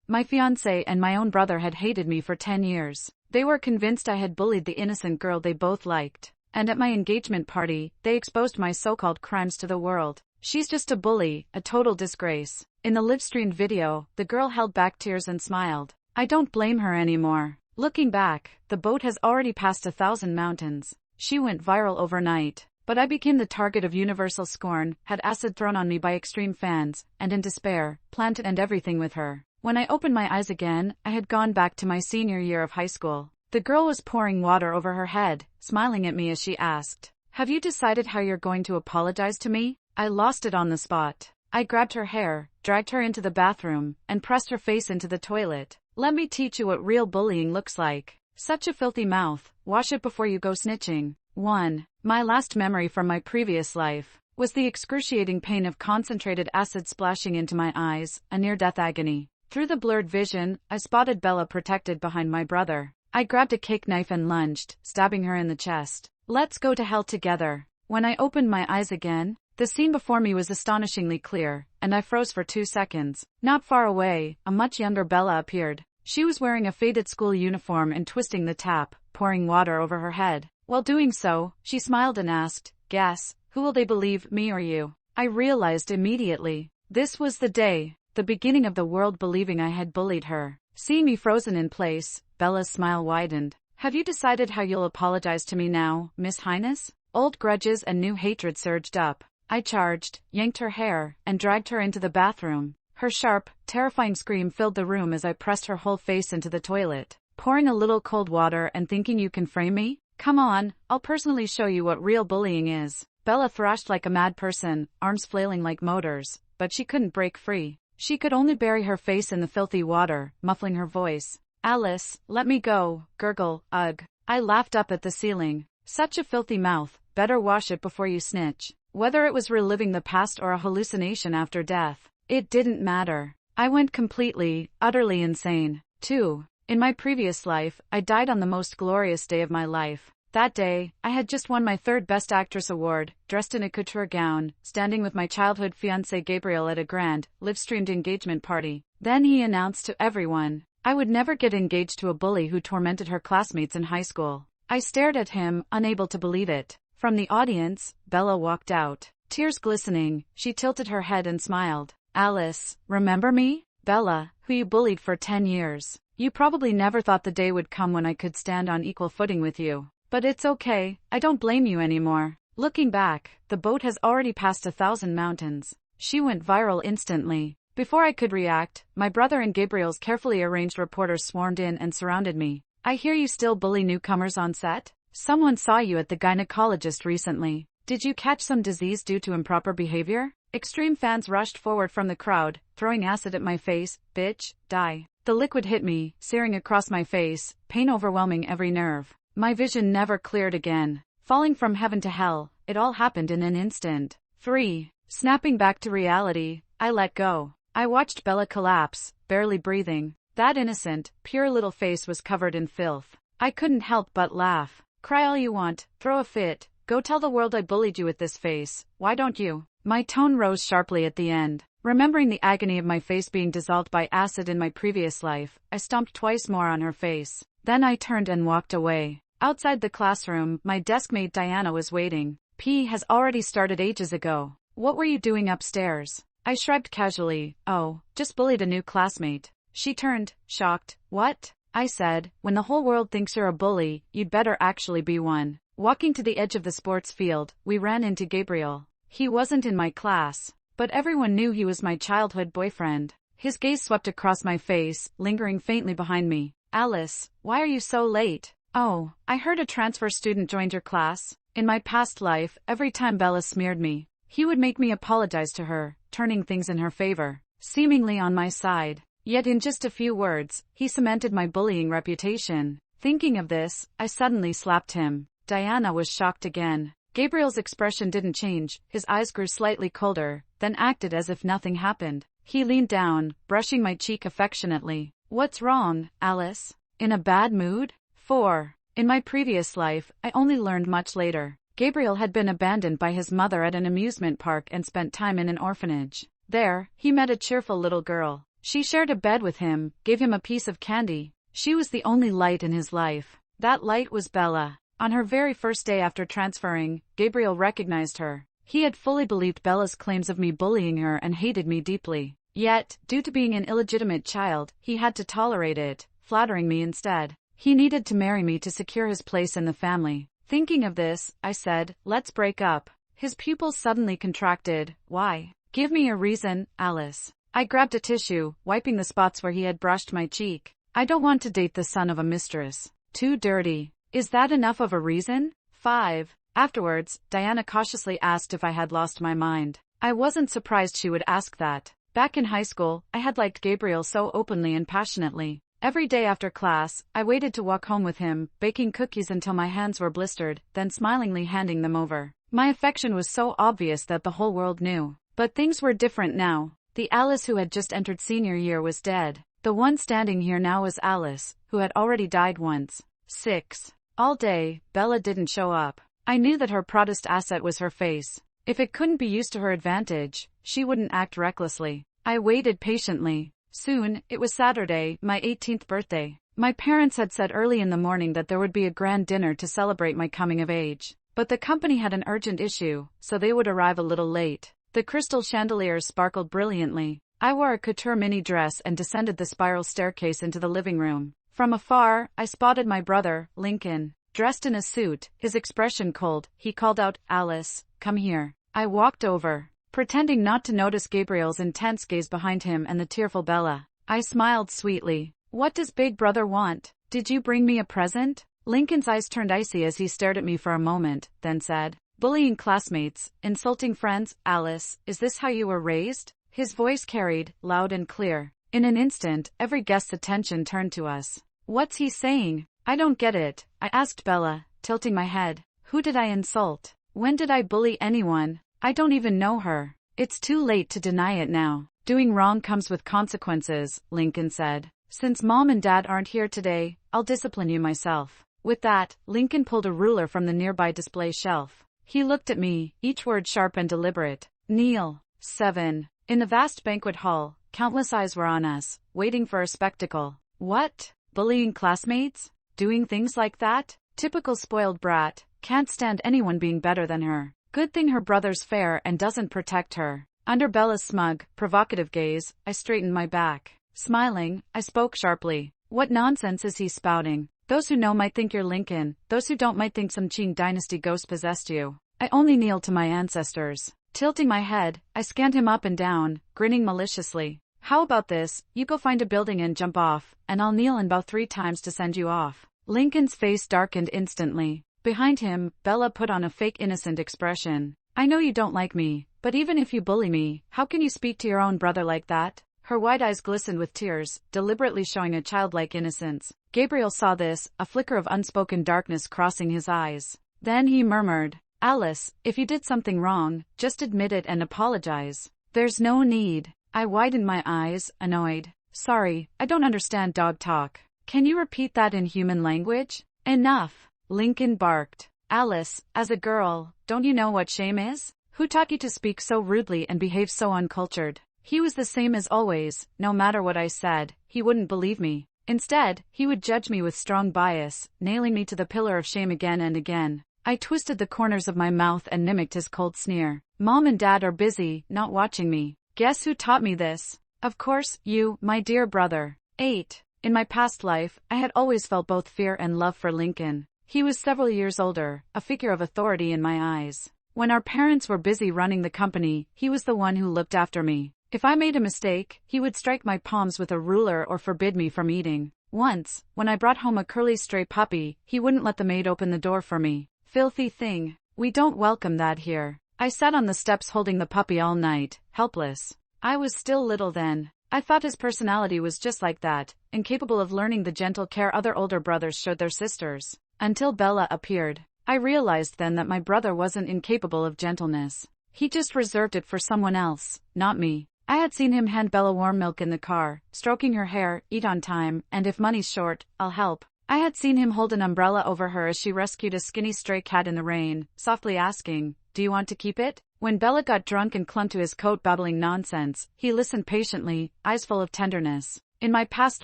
My fiancé and my own brother had hated me for 10 years. They were convinced I had bullied the innocent girl they both liked. And at my engagement party, they exposed my so-called crimes to the world. She's just a bully, a total disgrace. In the live-streamed video, the girl held back tears and smiled. I don't blame her anymore. Looking back, the boat has already passed 1,000 mountains. She went viral overnight. But I became the target of universal scorn, had acid thrown on me by extreme fans, and in despair, planned to end everything with her. When I opened my eyes again, I had gone back to my senior year of high school. The girl was pouring water over her head, smiling at me as she asked, "Have you decided how you're going to apologize to me?" I lost it on the spot. I grabbed her hair, dragged her into the bathroom, and pressed her face into the toilet. "Let me teach you what real bullying looks like. Such a filthy mouth, wash it before you go snitching." 1. My last memory from my previous life was the excruciating pain of concentrated acid splashing into my eyes, a near-death agony. Through the blurred vision, I spotted Bella protected behind my brother. I grabbed a cake knife and lunged, stabbing her in the chest. "Let's go to hell together." When I opened my eyes again, the scene before me was astonishingly clear, and I froze for 2 seconds. Not far away, a much younger Bella appeared. She was wearing a faded school uniform and twisting the tap, pouring water over her head. While doing so, she smiled and asked, "Guess, who will they believe, me or you?" I realized immediately. This was the day, the beginning of the world believing I had bullied her. Seeing me frozen in place, Bella's smile widened. "Have you decided how you'll apologize to me now, Miss Highness?" Old grudges and new hatred surged up. I charged, yanked her hair, and dragged her into the bathroom. Her sharp, terrifying scream filled the room as I pressed her whole face into the toilet. "Pouring a little cold water and thinking you can frame me? Come on, I'll personally show you what real bullying is." Bella thrashed like a mad person, arms flailing like motors, but she couldn't break free. She could only bury her face in the filthy water, muffling her voice. "Alice, let me go, gurgle, ugh." I laughed up at the ceiling. Such a filthy mouth, better wash it before you snitch. Whether it was reliving the past or a hallucination after death, it didn't matter. I went completely, utterly insane. 2. In my previous life, I died on the most glorious day of my life. That day, I had just won my 3rd Best Actress award, dressed in a couture gown, standing with my childhood fiancé Gabriel at a grand, live-streamed engagement party. Then he announced to everyone, I would never get engaged to a bully who tormented her classmates in high school. I stared at him, unable to believe it. From the audience, Bella walked out. Tears glistening, she tilted her head and smiled. "Alice, remember me? Bella, who you bullied for 10 years. You probably never thought the day would come when I could stand on equal footing with you. But it's okay, I don't blame you anymore." Looking back, the boat has already passed 1,000 mountains. She went viral instantly. Before I could react, my brother and Gabriel's carefully arranged reporters swarmed in and surrounded me. "I hear you still bully newcomers on set? Someone saw you at the gynecologist recently. Did you catch some disease due to improper behavior?" Extreme fans rushed forward from the crowd, throwing acid at my face. "Bitch, die." The liquid hit me, searing across my face, pain overwhelming every nerve. My vision never cleared again. Falling from heaven to hell, it all happened in an instant. 3. Snapping back to reality, I let go. I watched Bella collapse, barely breathing. That innocent, pure little face was covered in filth. I couldn't help but laugh. "Cry all you want, throw a fit, go tell the world I bullied you with this face, why don't you?" My tone rose sharply at the end. Remembering the agony of my face being dissolved by acid in my previous life, I stomped twice more on her face. Then I turned and walked away. Outside the classroom, my deskmate Diana was waiting. "P has already started ages ago. What were you doing upstairs?" I shrugged casually. "Oh, just bullied a new classmate." She turned, shocked. "What?" I said, "When the whole world thinks you're a bully, you'd better actually be one." Walking to the edge of the sports field, we ran into Gabriel. He wasn't in my class, but everyone knew he was my childhood boyfriend. His gaze swept across my face, lingering faintly behind me. "Alice, why are you so late?" "Oh, I heard a transfer student joined your class." In my past life, every time Bella smeared me, he would make me apologize to her, turning things in her favor, seemingly on my side. Yet in just a few words, he cemented my bullying reputation. Thinking of this, I suddenly slapped him. Diana was shocked again. Gabriel's expression didn't change, his eyes grew slightly colder, then acted as if nothing happened. He leaned down, brushing my cheek affectionately. "What's wrong, Alice? In a bad mood?" 4. In my previous life, I only learned much later. Gabriel had been abandoned by his mother at an amusement park and spent time in an orphanage. There, he met a cheerful little girl. She shared a bed with him, gave him a piece of candy. She was the only light in his life. That light was Bella. On her very first day after transferring, Gabriel recognized her. He had fully believed Bella's claims of me bullying her and hated me deeply. Yet, due to being an illegitimate child, he had to tolerate it, flattering me instead. He needed to marry me to secure his place in the family. Thinking of this, I said, let's break up. His pupils suddenly contracted. Why? Give me a reason, Alice. I grabbed a tissue, wiping the spots where he had brushed my cheek. I don't want to date the son of a mistress. Too dirty. Is that enough of a reason? 5. Afterwards, Diana cautiously asked if I had lost my mind. I wasn't surprised she would ask that. Back in high school, I had liked Gabriel so openly and passionately. Every day after class, I waited to walk home with him, baking cookies until my hands were blistered, then smilingly handing them over. My affection was so obvious that the whole world knew. But things were different now. The Alice who had just entered senior year was dead. The one standing here now was Alice, who had already died once. 6. All day, Bella didn't show up. I knew that her proudest asset was her face. If it couldn't be used to her advantage, she wouldn't act recklessly. I waited patiently. Soon, it was Saturday, my 18th birthday. My parents had said early in the morning that there would be a grand dinner to celebrate my coming of age. But the company had an urgent issue, so they would arrive a little late. The crystal chandeliers sparkled brilliantly. I wore a couture mini dress and descended the spiral staircase into the living room. From afar, I spotted my brother, Lincoln. Dressed in a suit, his expression cold, he called out, Alice, come here. I walked over. Pretending not to notice Gabriel's intense gaze behind him and the tearful Bella. I smiled sweetly. What does Big Brother want? Did you bring me a present? Lincoln's eyes turned icy as he stared at me for a moment, then said, bullying classmates, insulting friends, Alice, is this how you were raised? His voice carried, loud and clear. In an instant, every guest's attention turned to us. What's he saying? I don't get it, I asked Bella, tilting my head. Who did I insult? When did I bully anyone? I don't even know her. It's too late to deny it now. Doing wrong comes with consequences, Lincoln said. Since Mom and Dad aren't here today, I'll discipline you myself. With that, Lincoln pulled a ruler from the nearby display shelf. He looked at me, each word sharp and deliberate. Kneel. 7. In the vast banquet hall, countless eyes were on us, waiting for a spectacle. What? Bullying classmates? Doing things like that? Typical spoiled brat, can't stand anyone being better than her. Good thing her brother's fair and doesn't protect her. Under Bella's smug, provocative gaze, I straightened my back. Smiling, I spoke sharply. What nonsense is he spouting? Those who know might think you're Lincoln, those who don't might think some Qing dynasty ghost possessed you. I only kneel to my ancestors. Tilting my head, I scanned him up and down, grinning maliciously. How about this, you go find a building and jump off, and I'll kneel and bow 3 times to send you off. Lincoln's face darkened instantly. Behind him, Bella put on a fake innocent expression. I know you don't like me, but even if you bully me, how can you speak to your own brother like that? Her wide eyes glistened with tears, deliberately showing a childlike innocence. Gabriel saw this, a flicker of unspoken darkness crossing his eyes. Then he murmured, Alice, if you did something wrong, just admit it and apologize. There's no need. I widened my eyes, annoyed. Sorry, I don't understand dog talk. Can you repeat that in human language? Enough, Lincoln barked. Alice, as a girl, don't you know what shame is? Who taught you to speak so rudely and behave so uncultured? He was the same as always. No matter what I said, he wouldn't believe me. Instead, he would judge me with strong bias, nailing me to the pillar of shame again and again. I twisted the corners of my mouth and mimicked his cold sneer. Mom and Dad are busy, not watching me. Guess who taught me this? Of course, you, my dear brother. 8. In my past life, I had always felt both fear and love for Lincoln. He was several years older, a figure of authority in my eyes. When our parents were busy running the company, he was the one who looked after me. If I made a mistake, he would strike my palms with a ruler or forbid me from eating. Once, when I brought home a curly stray puppy, he wouldn't let the maid open the door for me. Filthy thing. We don't welcome that here. I sat on the steps holding the puppy all night, helpless. I was still little then. I thought his personality was just like that, incapable of learning the gentle care other older brothers showed their sisters. Until Bella appeared. I realized then that my brother wasn't incapable of gentleness. He just reserved it for someone else, not me. I had seen him hand Bella warm milk in the car, stroking her hair, eat on time, and if money's short, I'll help. I had seen him hold an umbrella over her as she rescued a skinny stray cat in the rain, softly asking, do you want to keep it? When Bella got drunk and clung to his coat babbling nonsense, he listened patiently, eyes full of tenderness. In my past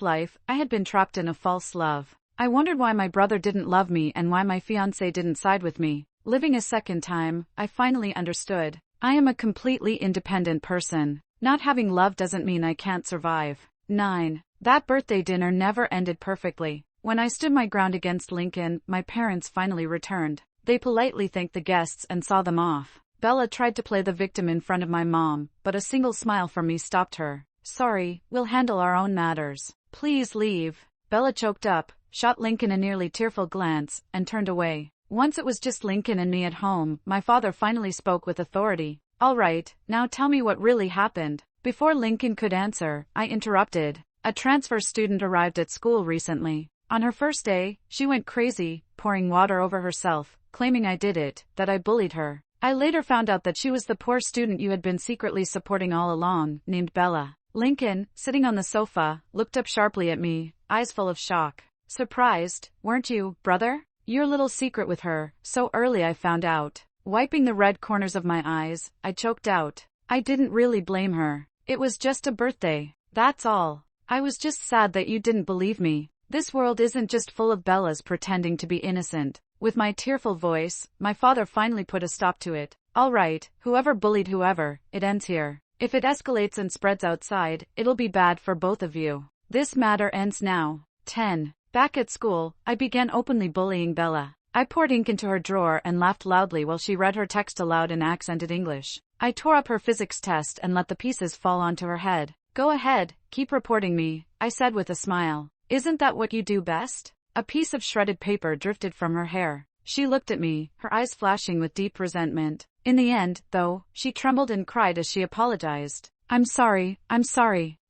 life, I had been trapped in a false love. I wondered why my brother didn't love me and why my fiancé didn't side with me. Living a second time, I finally understood. I am a completely independent person. Not having love doesn't mean I can't survive. 9. That birthday dinner never ended perfectly. When I stood my ground against Lincoln, my parents finally returned. They politely thanked the guests and saw them off. Bella tried to play the victim in front of my mom, but a single smile from me stopped her. Sorry, we'll handle our own matters. Please leave. Bella choked up, shot Lincoln a nearly tearful glance, and turned away. Once it was just Lincoln and me at home, my father finally spoke with authority. All right, now tell me what really happened. Before Lincoln could answer, I interrupted. A transfer student arrived at school recently. On her first day, she went crazy, pouring water over herself, claiming I did it, that I bullied her. I later found out that she was the poor student you had been secretly supporting all along, named Bella. Lincoln, sitting on the sofa, looked up sharply at me, eyes full of shock. Surprised, weren't you, brother? Your little secret with her, so early I found out. Wiping the red corners of my eyes, I choked out. I didn't really blame her. It was just a birthday. That's all. I was just sad that you didn't believe me. This world isn't just full of Bellas pretending to be innocent. With my tearful voice, my father finally put a stop to it. All right, whoever bullied whoever, it ends here. If it escalates and spreads outside, it'll be bad for both of you. This matter ends now. 10. Back at school, I began openly bullying Bella. I poured ink into her drawer and laughed loudly while she read her text aloud in accented English. I tore up her physics test and let the pieces fall onto her head. Go ahead, keep reporting me, I said with a smile. Isn't that what you do best? A piece of shredded paper drifted from her hair. She looked at me, her eyes flashing with deep resentment. In the end, though, she trembled and cried as she apologized. I'm sorry.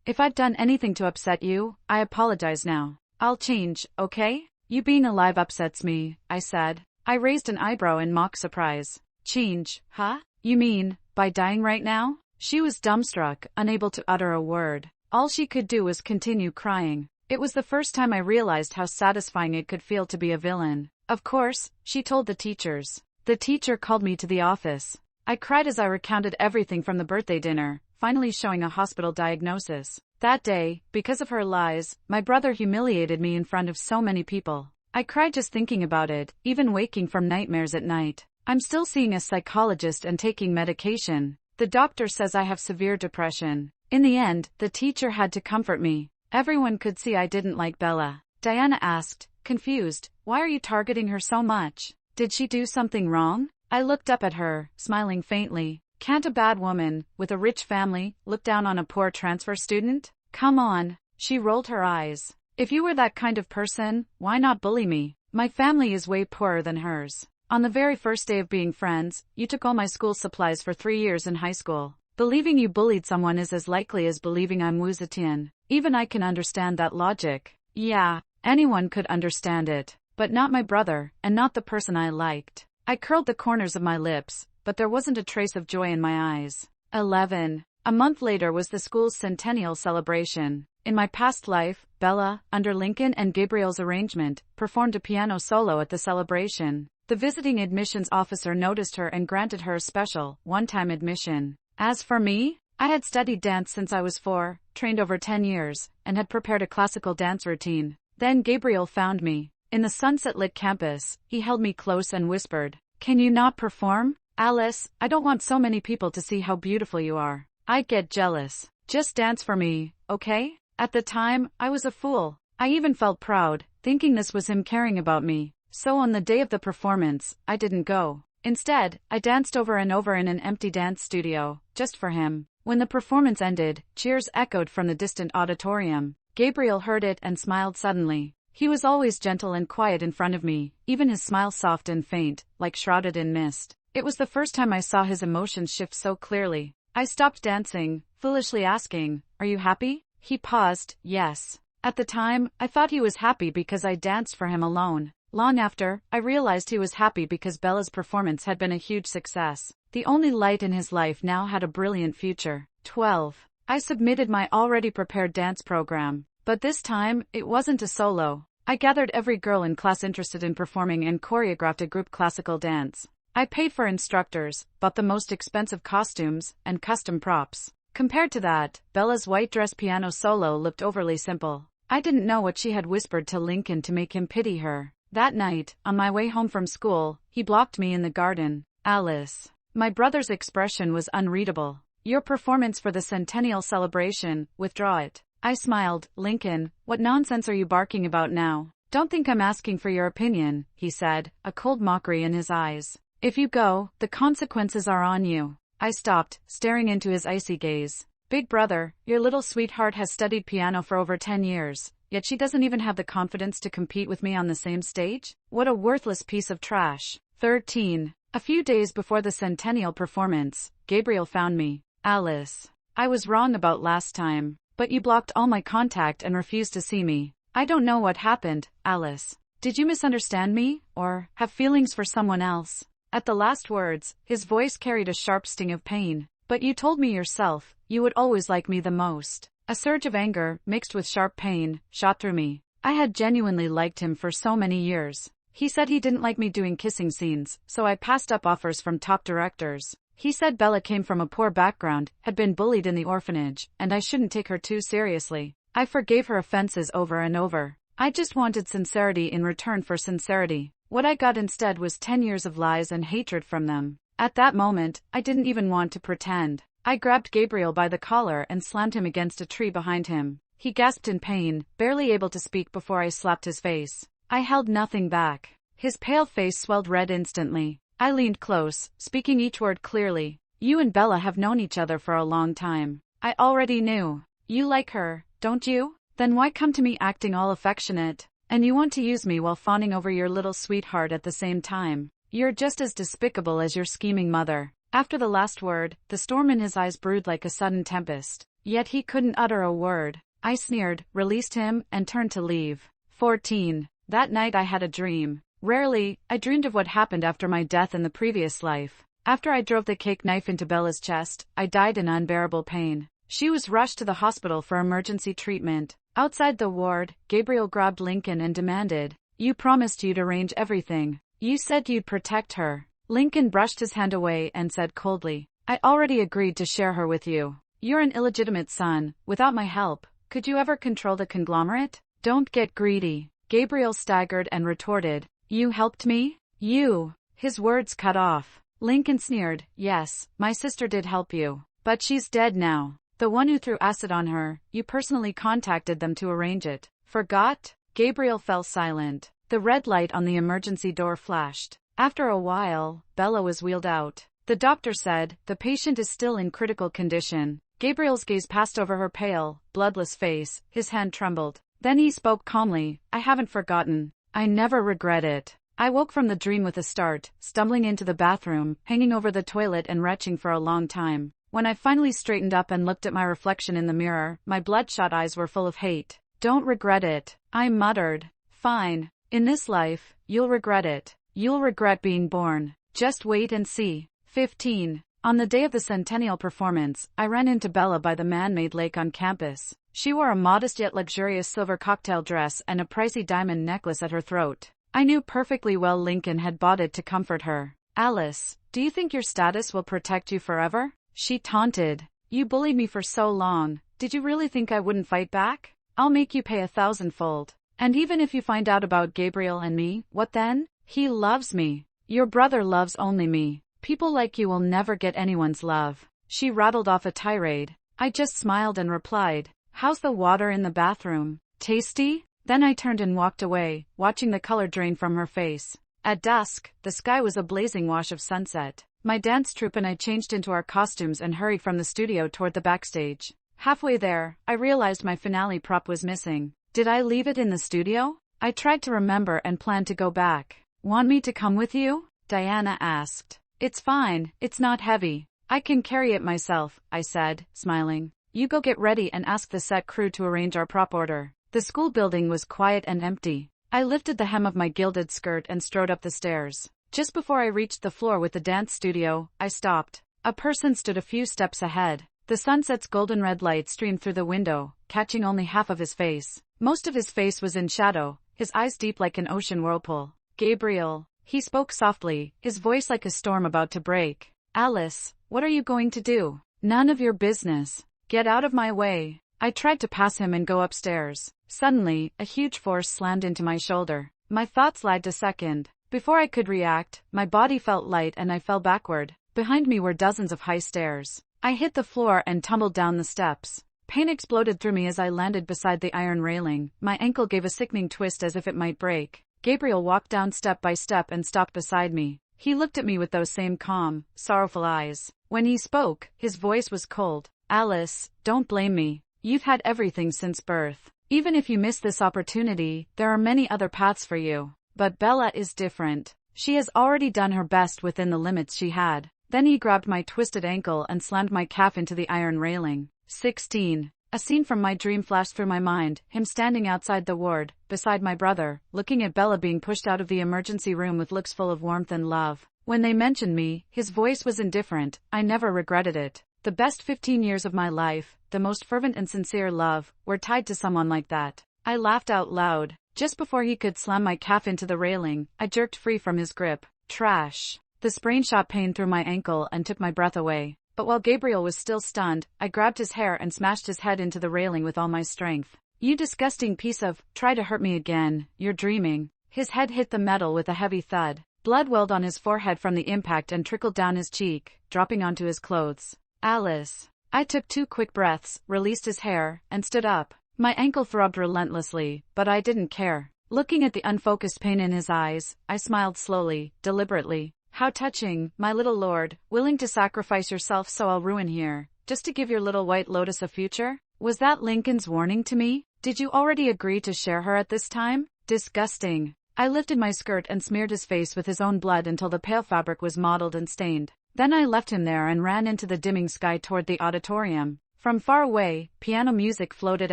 If I've done anything to upset you, I apologize now. I'll change, okay? You being alive upsets me, I said. I raised an eyebrow in mock surprise. Change, huh? You mean, by dying right now? She was dumbstruck, unable to utter a word. All she could do was continue crying. It was the first time I realized how satisfying it could feel to be a villain. Of course, she told the teachers. The teacher called me to the office. I cried as I recounted everything from the birthday dinner, finally showing a hospital diagnosis. That day, because of her lies, my brother humiliated me in front of so many people. I cried just thinking about it, even waking from nightmares at night. I'm still seeing a psychologist and taking medication. The doctor says I have severe depression. In the end, the teacher had to comfort me. Everyone could see I didn't like Bella. Diana asked, confused, why are you targeting her so much? Did she do something wrong? I looked up at her, smiling faintly. Can't a bad woman, with a rich family, look down on a poor transfer student? Come on. She rolled her eyes. If you were that kind of person, why not bully me? My family is way poorer than hers. On the very first day of being friends, you took all my school supplies for 3 years in high school. Believing you bullied someone is as likely as believing I'm Wu Zetian. Even I can understand that logic. Yeah, anyone could understand it. But not my brother, and not the person I liked. I curled the corners of my lips, but there wasn't a trace of joy in my eyes. 11. A month later was the school's centennial celebration. In my past life, Bella, under Lincoln and Gabriel's arrangement, performed a piano solo at the celebration. The visiting admissions officer noticed her and granted her a special, one-time admission. As for me, I had studied dance since I was 4, trained over 10 years, and had prepared a classical dance routine. Then Gabriel found me. In the sunset-lit campus, he held me close and whispered, "Can you not perform? Alice, I don't want so many people to see how beautiful you are. I'd get jealous. Just dance for me, okay?" At the time, I was a fool. I even felt proud, thinking this was him caring about me. So on the day of the performance, I didn't go. Instead, I danced over and over in an empty dance studio, just for him. When the performance ended, cheers echoed from the distant auditorium. Gabriel heard it and smiled suddenly. He was always gentle and quiet in front of me, even his smile soft and faint, like shrouded in mist. It was the first time I saw his emotions shift so clearly. I stopped dancing, foolishly asking, "Are you happy?" He paused, "Yes." At the time, I thought he was happy because I danced for him alone. Long after, I realized he was happy because Bella's performance had been a huge success. The only light in his life now had a brilliant future. 12. I submitted my already prepared dance program. But this time, it wasn't a solo. I gathered every girl in class interested in performing and choreographed a group classical dance. I paid for instructors, bought the most expensive costumes, and custom props. Compared to that, Bella's white dress piano solo looked overly simple. I didn't know what she had whispered to Lincoln to make him pity her. That night, on my way home from school, he blocked me in the garden. Alice. My brother's expression was unreadable. Your performance for the centennial celebration, withdraw it. I smiled. Lincoln, what nonsense are you barking about now? Don't think I'm asking for your opinion, he said, a cold mockery in his eyes. If you go, the consequences are on you. I stopped, staring into his icy gaze. Big brother, your little sweetheart has studied piano for over 10 years, yet she doesn't even have the confidence to compete with me on the same stage? What a worthless piece of trash. 13. A few days before the centennial performance, Gabriel found me. Alice. I was wrong about last time, but you blocked all my contact and refused to see me. I don't know what happened, Alice. Did you misunderstand me, or have feelings for someone else? At the last words, his voice carried a sharp sting of pain. But you told me yourself, you would always like me the most. A surge of anger, mixed with sharp pain, shot through me. I had genuinely liked him for so many years. He said he didn't like me doing kissing scenes, so I passed up offers from top directors. He said Bella came from a poor background, had been bullied in the orphanage, and I shouldn't take her too seriously. I forgave her offenses over and over. I just wanted sincerity in return for sincerity. What I got instead was 10 years of lies and hatred from them. At that moment, I didn't even want to pretend. I grabbed Gabriel by the collar and slammed him against a tree behind him. He gasped in pain, barely able to speak before I slapped his face. I held nothing back. His pale face swelled red instantly. I leaned close, speaking each word clearly. You and Bella have known each other for a long time. I already knew. You like her, don't you? Then why come to me acting all affectionate? And you want to use me while fawning over your little sweetheart at the same time. You're just as despicable as your scheming mother. After the last word, the storm in his eyes brewed like a sudden tempest. Yet he couldn't utter a word. I sneered, released him, and turned to leave. 14. That night I had a dream. Rarely, I dreamed of what happened after my death in the previous life. After I drove the cake knife into Bella's chest, I died in unbearable pain. She was rushed to the hospital for emergency treatment. Outside the ward, Gabriel grabbed Lincoln and demanded, "You promised you'd arrange everything. You said you'd protect her." Lincoln brushed his hand away and said coldly, "I already agreed to share her with you. You're an illegitimate son. Without my help, could you ever control the conglomerate? Don't get greedy." Gabriel staggered and retorted, "You helped me? You." His words cut off. Lincoln sneered, "Yes, my sister did help you. But she's dead now. The one who threw acid on her, you personally contacted them to arrange it. Forgot?" Gabriel fell silent. The red light on the emergency door flashed. After a while, Bella was wheeled out. The doctor said, "The patient is still in critical condition." Gabriel's gaze passed over her pale, bloodless face. His hand trembled. Then he spoke calmly, "I haven't forgotten. I never regret it." I woke from the dream with a start, stumbling into the bathroom, hanging over the toilet and retching for a long time. When I finally straightened up and looked at my reflection in the mirror, my bloodshot eyes were full of hate. "Don't regret it," I muttered. "Fine. In this life, you'll regret it. You'll regret being born. Just wait and see." 15. On the day of the centennial performance, I ran into Bella by the man-made lake on campus. She wore a modest yet luxurious silver cocktail dress and a pricey diamond necklace at her throat. I knew perfectly well Lincoln had bought it to comfort her. "Alice, do you think your status will protect you forever?" she taunted. "You bullied me for so long. Did you really think I wouldn't fight back? I'll make you pay 1,000-fold. And even if you find out about Gabriel and me, what then? He loves me. Your brother loves only me. People like you will never get anyone's love." She rattled off a tirade. I just smiled and replied, "How's the water in the bathroom? Tasty?" Then I turned and walked away, watching the color drain from her face. At dusk, the sky was a blazing wash of sunset. My dance troupe and I changed into our costumes and hurried from the studio toward the backstage. Halfway there, I realized my finale prop was missing. Did I leave it in the studio? I tried to remember and planned to go back. "Want me to come with you?" Diana asked. "It's fine, it's not heavy. I can carry it myself," I said, smiling. "You go get ready and ask the set crew to arrange our prop order." The school building was quiet and empty. I lifted the hem of my gilded skirt and strode up the stairs. Just before I reached the floor with the dance studio, I stopped. A person stood a few steps ahead. The sunset's golden red light streamed through the window, catching only half of his face. Most of his face was in shadow, his eyes deep like an ocean whirlpool. "Gabriel." He spoke softly, his voice like a storm about to break. Alice, what are you going to do? None of your business. Get out of my way. I tried to pass him and go upstairs. Suddenly, a huge force slammed into my shoulder. My thoughts lagged a second. Before I could react, my body felt light and I fell backward. Behind me were dozens of high stairs. I hit the floor and tumbled down the steps. Pain exploded through me as I landed beside the iron railing. My ankle gave a sickening twist as if it might break. Gabriel walked down step by step and stopped beside me. He looked at me with those same calm, sorrowful eyes. When he spoke, his voice was cold. Alice, don't blame me. You've had everything since birth. Even if you miss this opportunity, there are many other paths for you. But Bella is different. She has already done her best within the limits she had. Then he grabbed my twisted ankle and slammed my calf into the iron railing. 16. A scene from my dream flashed through my mind, him standing outside the ward, beside my brother, looking at Bella being pushed out of the emergency room with looks full of warmth and love. When they mentioned me, his voice was indifferent. I never regretted it. The best 15 years of my life, the most fervent and sincere love, were tied to someone like that. I laughed out loud. Just before he could slam my calf into the railing, I jerked free from his grip. Trash. The sprain shot pain through my ankle and took my breath away. But while Gabriel was still stunned, I grabbed his hair and smashed his head into the railing with all my strength. You disgusting piece of, try to hurt me again, you're dreaming. His head hit the metal with a heavy thud. Blood welled on his forehead from the impact and trickled down his cheek, dropping onto his clothes. Alice. I took 2 quick breaths, released his hair, and stood up. My ankle throbbed relentlessly, but I didn't care. Looking at the unfocused pain in his eyes, I smiled slowly, deliberately. How touching, my little lord, willing to sacrifice yourself so I'll ruin here, just to give your little white lotus a future? Was that Lincoln's warning to me? Did you already agree to share her at this time? Disgusting. I lifted my skirt and smeared his face with his own blood until the pale fabric was mottled and stained. Then I left him there and ran into the dimming sky toward the auditorium. From far away, piano music floated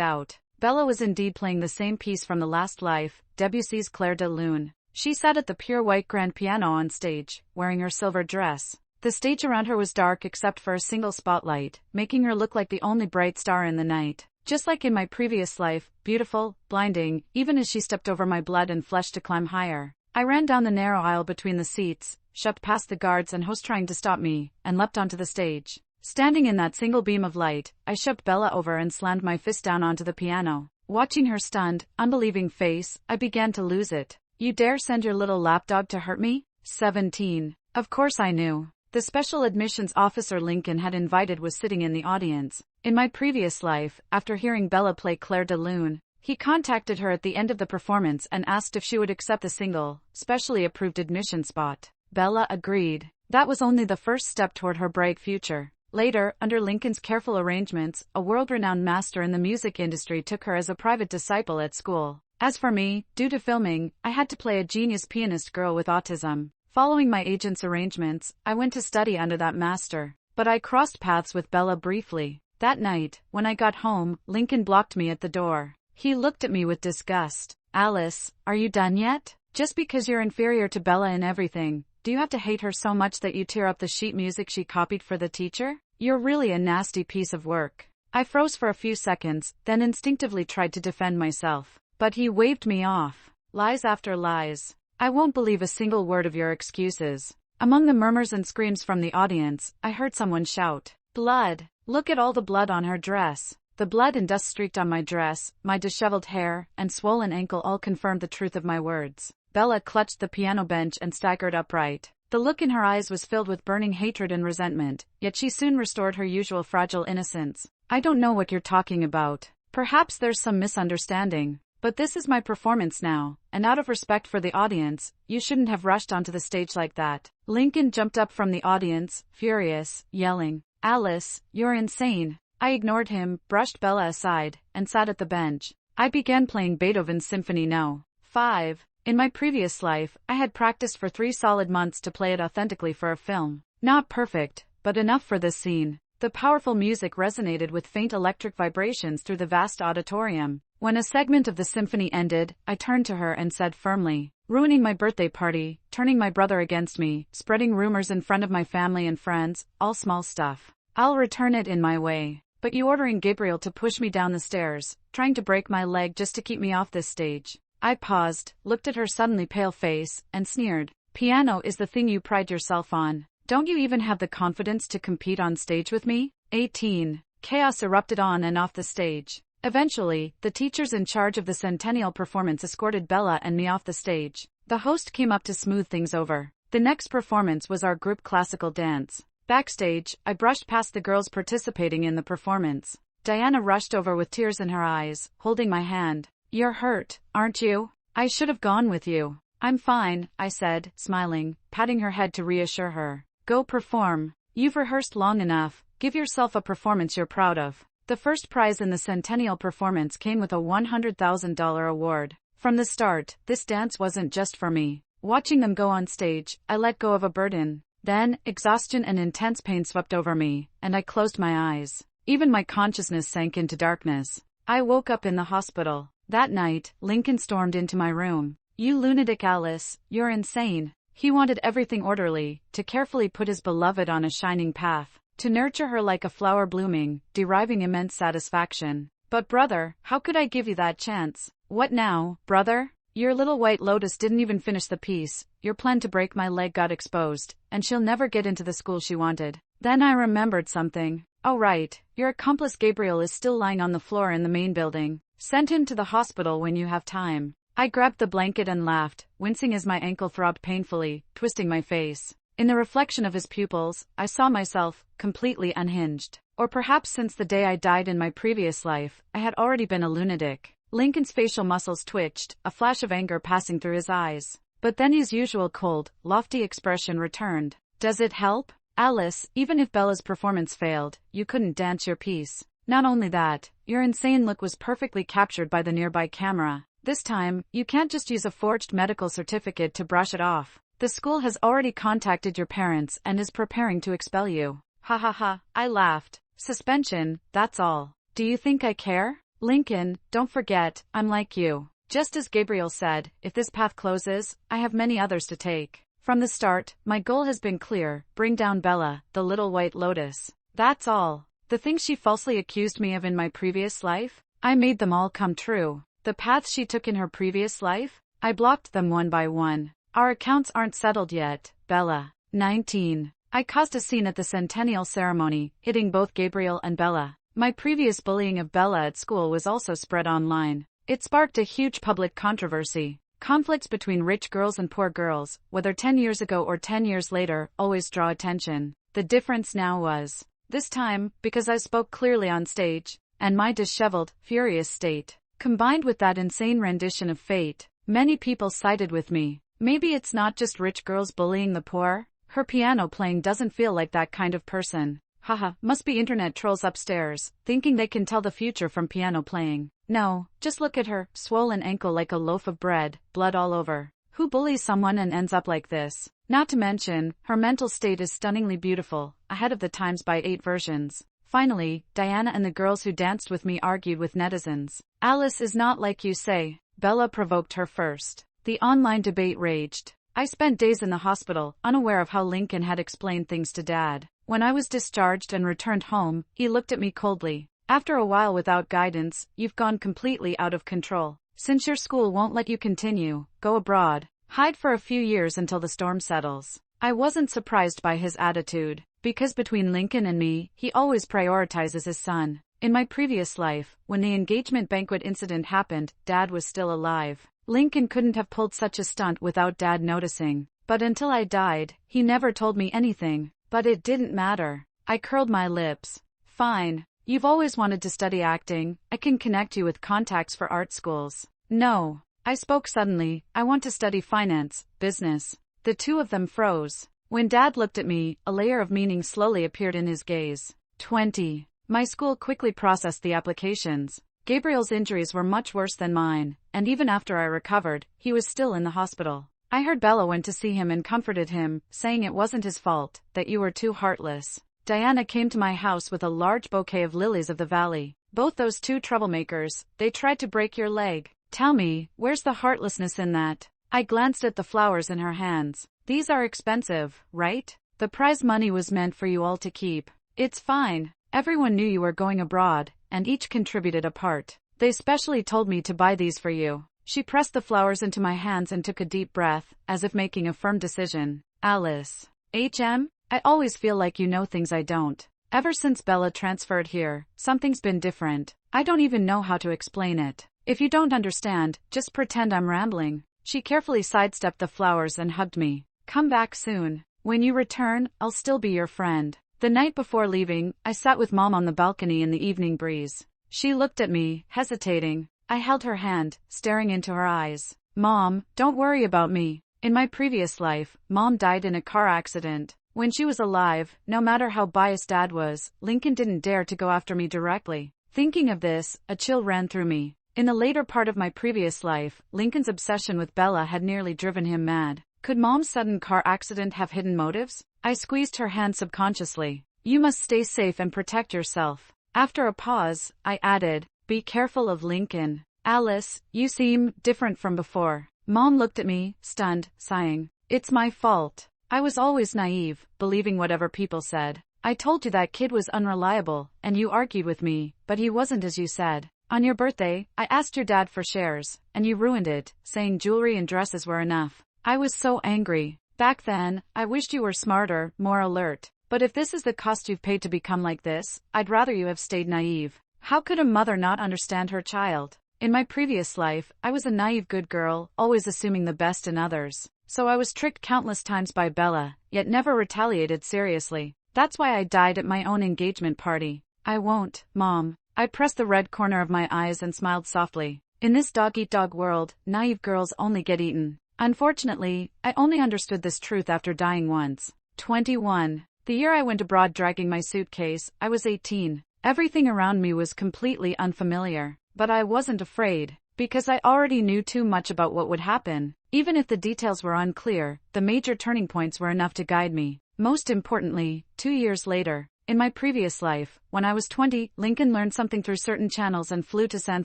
out. Bella was indeed playing the same piece from The Last Life, Debussy's Clair de Lune. She sat at the pure white grand piano on stage, wearing her silver dress. The stage around her was dark except for a single spotlight, making her look like the only bright star in the night. Just like in my previous life, beautiful, blinding, even as she stepped over my blood and flesh to climb higher. I ran down the narrow aisle between the seats, shoved past the guards and host trying to stop me, and leapt onto the stage. Standing in that single beam of light, I shoved Bella over and slammed my fist down onto the piano. Watching her stunned, unbelieving face, I began to lose it. You dare send your little lapdog to hurt me? 17. Of course I knew. The special admissions officer Lincoln had invited was sitting in the audience. In my previous life, after hearing Bella play Clair de Lune, he contacted her at the end of the performance and asked if she would accept the single, specially approved admission spot. Bella agreed. That was only the first step toward her bright future. Later, under Lincoln's careful arrangements, a world-renowned master in the music industry took her as a private disciple at school. As for me, due to filming, I had to play a genius pianist girl with autism. Following my agent's arrangements, I went to study under that master. But I crossed paths with Bella briefly. That night, when I got home, Lincoln blocked me at the door. He looked at me with disgust. Alice, are you done yet? Just because you're inferior to Bella in everything, do you have to hate her so much that you tear up the sheet music she copied for the teacher? You're really a nasty piece of work. I froze for a few seconds, then instinctively tried to defend myself. But he waved me off. Lies after lies. I won't believe a single word of your excuses. Among the murmurs and screams from the audience, I heard someone shout, "Blood! Look at all the blood on her dress." The blood and dust streaked on my dress, my disheveled hair, and swollen ankle all confirmed the truth of my words. Bella clutched the piano bench and staggered upright. The look in her eyes was filled with burning hatred and resentment, yet she soon restored her usual fragile innocence. I don't know what you're talking about. Perhaps there's some misunderstanding. But this is my performance now, and out of respect for the audience, you shouldn't have rushed onto the stage like that. Lincoln jumped up from the audience, furious, yelling, "Alice, you're insane." I ignored him, brushed Bella aside, and sat at the bench. I began playing Beethoven's Symphony No. 5. In my previous life, I had practiced for 3 solid months to play it authentically for a film. Not perfect, but enough for this scene. The powerful music resonated with faint electric vibrations through the vast auditorium. When a segment of the symphony ended, I turned to her and said firmly, "Ruining my birthday party, turning my brother against me, spreading rumors in front of my family and friends, all small stuff. I'll return it in my way. But you ordering Gabriel to push me down the stairs, trying to break my leg just to keep me off this stage." I paused, looked at her suddenly pale face, and sneered, Piano is the thing you pride yourself on. Don't you even have the confidence to compete on stage with me? 18. Chaos erupted on and off the stage. Eventually, the teachers in charge of the centennial performance escorted Bella and me off the stage. The host came up to smooth things over. The next performance was our group classical dance. Backstage, I brushed past the girls participating in the performance. Diana rushed over with tears in her eyes, holding my hand. You're hurt, aren't you? I should have gone with you. I'm fine, I said, smiling, patting her head to reassure her. Go perform. You've rehearsed long enough. Give yourself a performance you're proud of. The first prize in the centennial performance came with a $100,000 award. From the start, this dance wasn't just for me. Watching them go on stage, I let go of a burden. Then, exhaustion and intense pain swept over me, and I closed my eyes. Even my consciousness sank into darkness. I woke up in the hospital. That night, Lincoln stormed into my room. You lunatic Alice, you're insane. He wanted everything orderly, to carefully put his beloved on a shining path, to nurture her like a flower blooming, deriving immense satisfaction. But brother, how could I give you that chance? What now, brother? Your little white lotus didn't even finish the piece. Your plan to break my leg got exposed, and she'll never get into the school she wanted. Then I remembered something. Oh right, your accomplice Gabriel is still lying on the floor in the main building. Send him to the hospital when you have time. I grabbed the blanket and laughed, wincing as my ankle throbbed painfully, twisting my face. In the reflection of his pupils, I saw myself, completely unhinged. Or perhaps since the day I died in my previous life, I had already been a lunatic. Lincoln's facial muscles twitched, a flash of anger passing through his eyes. But then his usual cold, lofty expression returned. Does it help? Alice, even if Bella's performance failed, you couldn't dance your piece. Not only that, your insane look was perfectly captured by the nearby camera. This time, you can't just use a forged medical certificate to brush it off. The school has already contacted your parents and is preparing to expel you. Ha ha ha, I laughed. Suspension, that's all. Do you think I care? Lincoln, don't forget, I'm like you. Just as Gabriel said, if this path closes, I have many others to take. From the start, my goal has been clear, bring down Bella, the little white lotus. That's all. The things she falsely accused me of in my previous life, I made them all come true. The paths she took in her previous life, I blocked them one by one. Our accounts aren't settled yet, Bella. 19. I caused a scene at the centennial ceremony, hitting both Gabriel and Bella. My previous bullying of Bella at school was also spread online. It sparked a huge public controversy. Conflicts between rich girls and poor girls, whether 10 years ago or 10 years later, always draw attention. The difference now was, this time, because I spoke clearly on stage, and my disheveled, furious state, combined with that insane rendition of fate, many people sided with me. Maybe it's not just rich girls bullying the poor. Her piano playing doesn't feel like that kind of person. Haha, must be internet trolls upstairs, thinking they can tell the future from piano playing. No, just look at her, swollen ankle like a loaf of bread, blood all over. Who bullies someone and ends up like this? Not to mention, her mental state is stunningly beautiful, ahead of the times by 8 versions. Finally, Diana and the girls who danced with me argued with netizens. Alice is not like you say. Bella provoked her first. The online debate raged. I spent days in the hospital, unaware of how Lincoln had explained things to Dad. When I was discharged and returned home, he looked at me coldly. After a while without guidance, you've gone completely out of control. Since your school won't let you continue, go abroad. Hide for a few years until the storm settles. I wasn't surprised by his attitude, because between Lincoln and me, he always prioritizes his son. In my previous life, when the engagement banquet incident happened, Dad was still alive. Lincoln couldn't have pulled such a stunt without Dad noticing. But until I died, he never told me anything. But it didn't matter. I curled my lips. Fine. You've always wanted to study acting. I can connect you with contacts for art schools. No. I spoke suddenly. I want to study finance, business. The two of them froze. When Dad looked at me, a layer of meaning slowly appeared in his gaze. 20. My school quickly processed the applications. Gabriel's injuries were much worse than mine, and even after I recovered, he was still in the hospital. I heard Bella went to see him and comforted him, saying it wasn't his fault, that you were too heartless. Diana came to my house with a large bouquet of lilies of the valley. Both those two troublemakers, they tried to break your leg. Tell me, where's the heartlessness in that? I glanced at the flowers in her hands. These are expensive, right? The prize money was meant for you all to keep. It's fine. Everyone knew you were going abroad, and each contributed a part. They specially told me to buy these for you. She pressed the flowers into my hands and took a deep breath, as if making a firm decision. Alice. I always feel like you know things I don't. Ever since Bella transferred here, something's been different. I don't even know how to explain it. If you don't understand, just pretend I'm rambling. She carefully sidestepped the flowers and hugged me. Come back soon. When you return, I'll still be your friend. The night before leaving, I sat with Mom on the balcony in the evening breeze. She looked at me, hesitating. I held her hand, staring into her eyes. Mom, don't worry about me. In my previous life, Mom died in a car accident. When she was alive, no matter how biased Dad was, Lincoln didn't dare to go after me directly. Thinking of this, a chill ran through me. In the later part of my previous life, Lincoln's obsession with Bella had nearly driven him mad. Could Mom's sudden car accident have hidden motives? I squeezed her hand subconsciously. You must stay safe and protect yourself. After a pause, I added, be careful of Lincoln. Alice, you seem different from before. Mom looked at me, stunned, sighing. It's my fault. I was always naive, believing whatever people said. I told you that kid was unreliable, and you argued with me, but he wasn't as you said. On your birthday, I asked your dad for shares, and you ruined it, saying jewelry and dresses were enough. I was so angry. Back then, I wished you were smarter, more alert. But if this is the cost you've paid to become like this, I'd rather you have stayed naive. How could a mother not understand her child? In my previous life, I was a naive good girl, always assuming the best in others. So I was tricked countless times by Bella, yet never retaliated seriously. That's why I died at my own engagement party. I won't, Mom. I pressed the red corner of my eyes and smiled softly. In this dog-eat-dog world, naive girls only get eaten. Unfortunately, I only understood this truth after dying once. 21. The year I went abroad dragging my suitcase, I was 18. Everything around me was completely unfamiliar. But I wasn't afraid, because I already knew too much about what would happen. Even if the details were unclear, the major turning points were enough to guide me. Most importantly, 2 years later, in my previous life, when I was 20, Lincoln learned something through certain channels and flew to San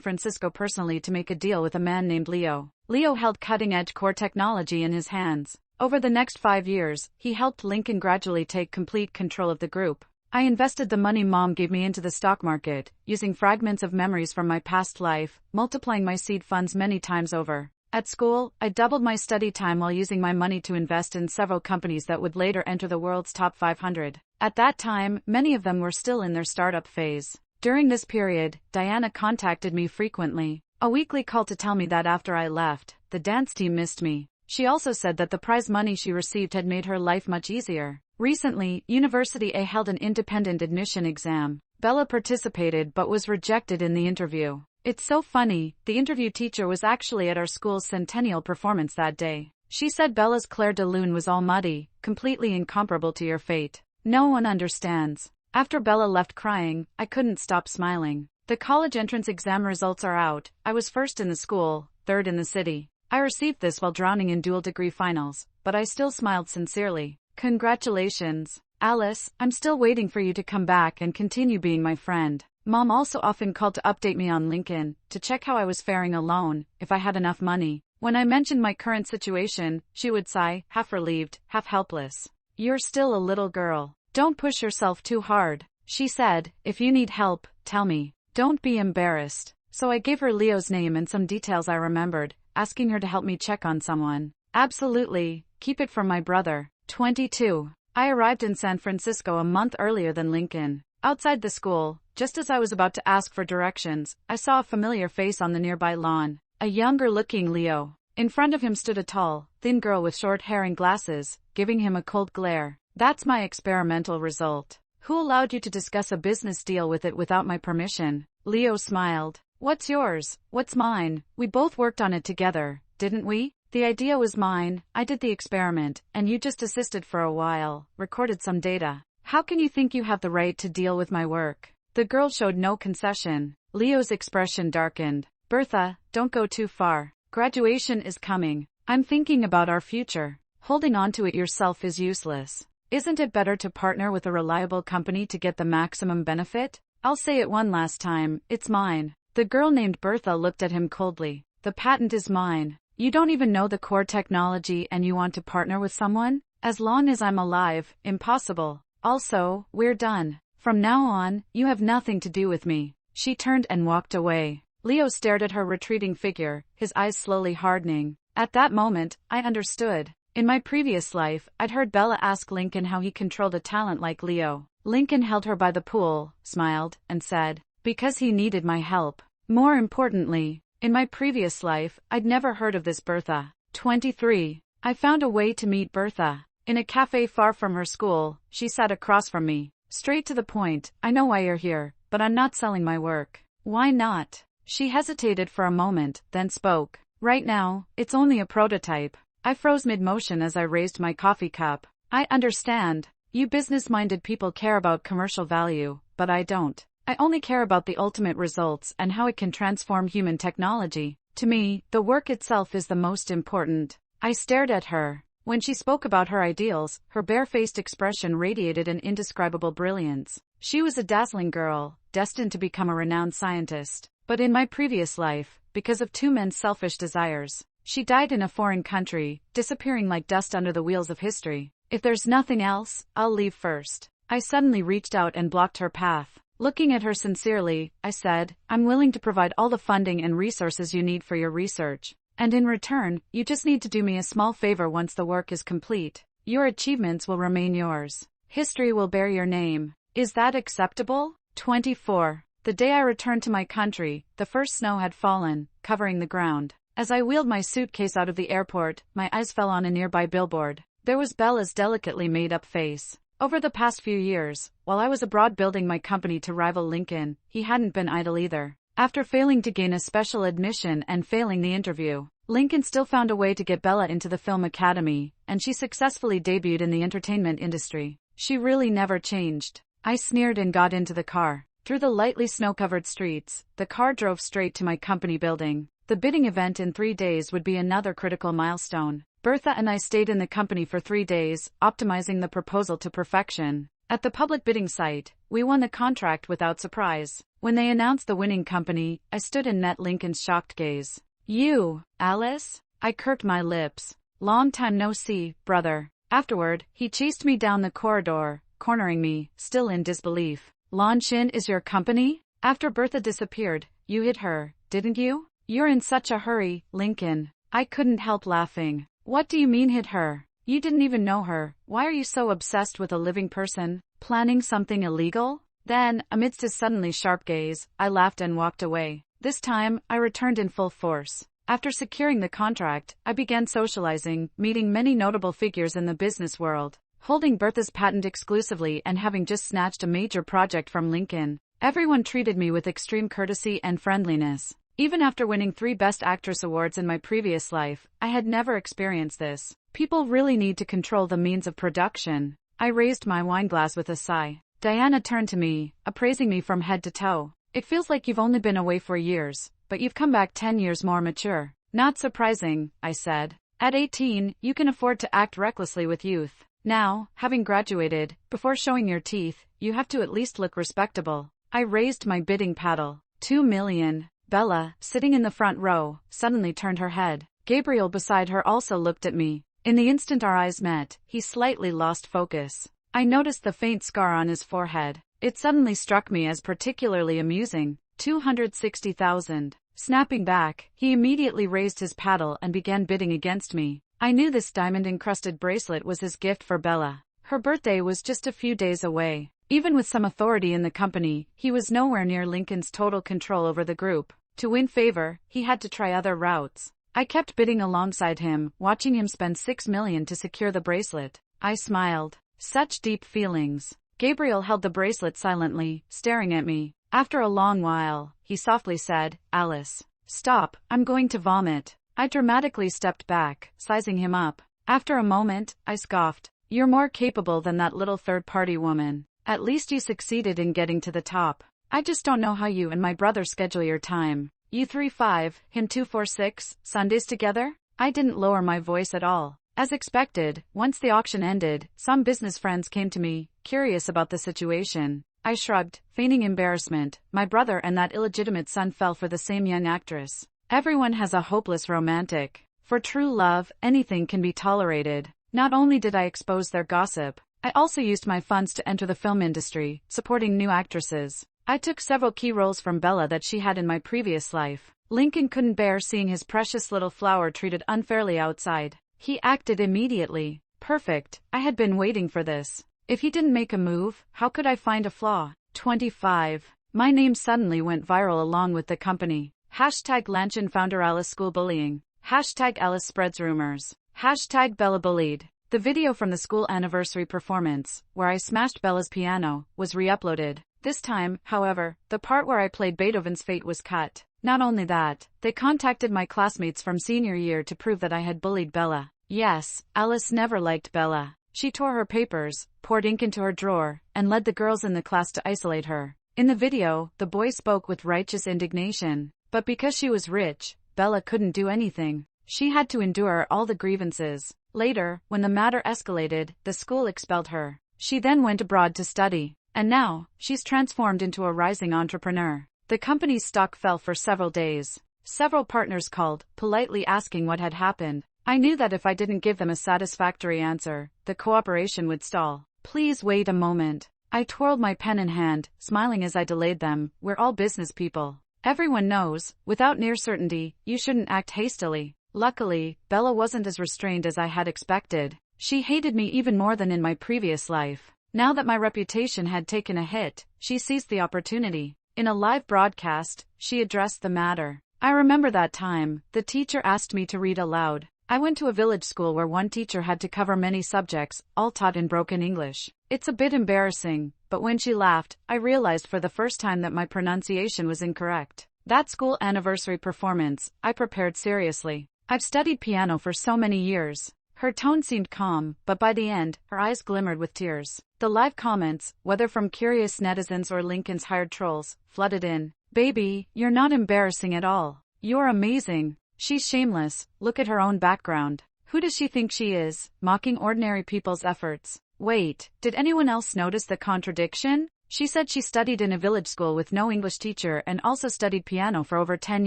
Francisco personally to make a deal with a man named Leo. Leo held cutting-edge core technology in his hands. Over the next 5 years, he helped Lincoln gradually take complete control of the group. I invested the money Mom gave me into the stock market, using fragments of memories from my past life, multiplying my seed funds many times over. At school, I doubled my study time while using my money to invest in several companies that would later enter the world's top 500. At that time, many of them were still in their startup phase. During this period, Diana contacted me frequently. A weekly call to tell me that after I left, the dance team missed me. She also said that the prize money she received had made her life much easier. Recently, University A held an independent admission exam. Bella participated but was rejected in the interview. It's so funny, the interview teacher was actually at our school's centennial performance that day. She said Bella's Claire de Lune was all muddy, completely incomparable to your fate. No one understands. After Bella left crying, I couldn't stop smiling. The college entrance exam results are out. I was first in the school, third in the city. I received this while drowning in dual degree finals, but I still smiled sincerely. Congratulations. Alice, I'm still waiting for you to come back and continue being my friend. Mom also often called to update me on Lincoln, to check how I was faring alone, if I had enough money. When I mentioned my current situation, she would sigh, half relieved, half helpless. You're still a little girl. Don't push yourself too hard. She said, if you need help, tell me. Don't be embarrassed. So I gave her Leo's name and some details I remembered, asking her to help me check on someone. Absolutely. Keep it from my brother. 22. I arrived in San Francisco a month earlier than Lincoln. Outside the school, just as I was about to ask for directions, I saw a familiar face on the nearby lawn. A younger-looking Leo. In front of him stood a tall, thin girl with short hair and glasses, giving him a cold glare. That's my experimental result. Who allowed you to discuss a business deal with it without my permission? Leo smiled. What's yours? What's mine? We both worked on it together, didn't we? The idea was mine, I did the experiment, and you just assisted for a while, recorded some data. How can you think you have the right to deal with my work? The girl showed no concession. Leo's expression darkened. Bertha, don't go too far. Graduation is coming. I'm thinking about our future. Holding on to it yourself is useless. Isn't it better to partner with a reliable company to get the maximum benefit? I'll say it one last time, it's mine. The girl named Bertha looked at him coldly. The patent is mine. You don't even know the core technology and you want to partner with someone? As long as I'm alive, impossible. Also, we're done. From now on, you have nothing to do with me. She turned and walked away. Leo stared at her retreating figure, his eyes slowly hardening. At that moment, I understood. In my previous life, I'd heard Bella ask Lincoln how he controlled a talent like Leo. Lincoln held her by the pool, smiled, and said, "Because he needed my help." More importantly, in my previous life, I'd never heard of this Bertha. 23. I found a way to meet Bertha. In a cafe far from her school, she sat across from me. Straight to the point, "I know why you're here, but I'm not selling my work." "Why not?" She hesitated for a moment, then spoke. "Right now, it's only a prototype." I froze mid-motion as I raised my coffee cup. "I understand. You business-minded people care about commercial value, but I don't. I only care about the ultimate results and how it can transform human technology. To me, the work itself is the most important." I stared at her. When she spoke about her ideals, her bare-faced expression radiated an indescribable brilliance. She was a dazzling girl, destined to become a renowned scientist. But in my previous life, because of two men's selfish desires, she died in a foreign country, disappearing like dust under the wheels of history. If there's nothing else, I'll leave first. I suddenly reached out and blocked her path. Looking at her sincerely, I said, "I'm willing to provide all the funding and resources you need for your research. And in return, you just need to do me a small favor once the work is complete. Your achievements will remain yours. History will bear your name. Is that acceptable?" 24. The day I returned to my country, the first snow had fallen, covering the ground. As I wheeled my suitcase out of the airport, my eyes fell on a nearby billboard. There was Bella's delicately made-up face. Over the past few years, while I was abroad building my company to rival Lincoln, he hadn't been idle either. After failing to gain a special admission and failing the interview, Lincoln still found a way to get Bella into the Film Academy, and she successfully debuted in the entertainment industry. She really never changed. I sneered and got into the car. Through the lightly snow-covered streets, the car drove straight to my company building. The bidding event in 3 days would be another critical milestone. Bertha and I stayed in the company for 3 days, optimizing the proposal to perfection. At the public bidding site, we won the contract without surprise. When they announced the winning company, I stood and met Lincoln's shocked gaze. "You, Alice?" I curved my lips. "Long time no see, brother." Afterward, he chased me down the corridor, cornering me, still in disbelief. "Longshin is your company?" "After Bertha disappeared, you hid her, didn't you?" "You're in such a hurry, Lincoln." I couldn't help laughing. "What do you mean hid her? You didn't even know her. Why are you so obsessed with a living person? Planning something illegal?" Then, amidst his suddenly sharp gaze, I laughed and walked away. This time, I returned in full force. After securing the contract, I began socializing, meeting many notable figures in the business world. Holding Bertha's patent exclusively and having just snatched a major project from Lincoln, everyone treated me with extreme courtesy and friendliness. Even after winning 3 Best Actress awards in my previous life, I had never experienced this. People really need to control the means of production. I raised my wine glass with a sigh. Diana turned to me, appraising me from head to toe. "It feels like you've only been away for years, but you've come back 10 years more mature." "Not surprising," I said. "At 18, you can afford to act recklessly with youth. Now, having graduated, before showing your teeth, you have to at least look respectable." I raised my bidding paddle. 2 million. Bella, sitting in the front row, suddenly turned her head. Gabriel beside her also looked at me. In the instant our eyes met, he slightly lost focus. I noticed the faint scar on his forehead. It suddenly struck me as particularly amusing. 260,000. Snapping back, he immediately raised his paddle and began bidding against me. I knew this diamond-encrusted bracelet was his gift for Bella. Her birthday was just a few days away. Even with some authority in the company, he was nowhere near Lincoln's total control over the group. To win favor, he had to try other routes. I kept bidding alongside him, watching him spend 6 million to secure the bracelet. I smiled. Such deep feelings. Gabriel held the bracelet silently, staring at me. After a long while, he softly said, "Alice, stop, I'm going to vomit." I dramatically stepped back, sizing him up. After a moment, I scoffed. "You're more capable than that little third-party woman. At least you succeeded in getting to the top. I just don't know how you and my brother schedule your time. You 3-5, him 2-4-6, Sundays together?" I didn't lower my voice at all. As expected, once the auction ended, some business friends came to me, curious about the situation. I shrugged, feigning embarrassment. My brother and that illegitimate son fell for the same young actress. Everyone has a hopeless romantic. For true love, anything can be tolerated. Not only did I expose their gossip, I also used my funds to enter the film industry, supporting new actresses. I took several key roles from Bella that she had in my previous life. Lincoln couldn't bear seeing his precious little flower treated unfairly outside. He acted immediately. Perfect. I had been waiting for this. If he didn't make a move, how could I find a flaw? 25. My name suddenly went viral along with the company. Hashtag Lanchin founder Alice school bullying. Hashtag Alice spreads rumors. Hashtag Bella bullied. The video from the school anniversary performance, where I smashed Bella's piano, was re-uploaded. This time, however, the part where I played Beethoven's Fate was cut. Not only that, they contacted my classmates from senior year to prove that I had bullied Bella. Yes, Alice never liked Bella. She tore her papers, poured ink into her drawer, and led the girls in the class to isolate her. In the video, the boy spoke with righteous indignation. But because she was rich, Bella couldn't do anything. She had to endure all the grievances. Later, when the matter escalated, the school expelled her. She then went abroad to study. And now, she's transformed into a rising entrepreneur. The company's stock fell for several days. Several partners called, politely asking what had happened. I knew that if I didn't give them a satisfactory answer, the cooperation would stall. Please wait a moment. I twirled my pen in hand, smiling as I delayed them. We're all business people. Everyone knows, without near certainty, you shouldn't act hastily. Luckily, Bella wasn't as restrained as I had expected. She hated me even more than in my previous life. Now that my reputation had taken a hit, she seized the opportunity. In a live broadcast, she addressed the matter. I remember that time, the teacher asked me to read aloud. I went to a village school where one teacher had to cover many subjects, all taught in broken English. It's a bit embarrassing, but when she laughed, I realized for the first time that my pronunciation was incorrect. That school anniversary performance, I prepared seriously. I've studied piano for so many years. Her tone seemed calm, but by the end, her eyes glimmered with tears. The live comments, whether from curious netizens or Lincoln's hired trolls, flooded in. Baby, you're not embarrassing at all. You're amazing. She's shameless. Look at her own background. Who does she think she is, mocking ordinary people's efforts? Wait, did anyone else notice the contradiction? She said she studied in a village school with no English teacher and also studied piano for over 10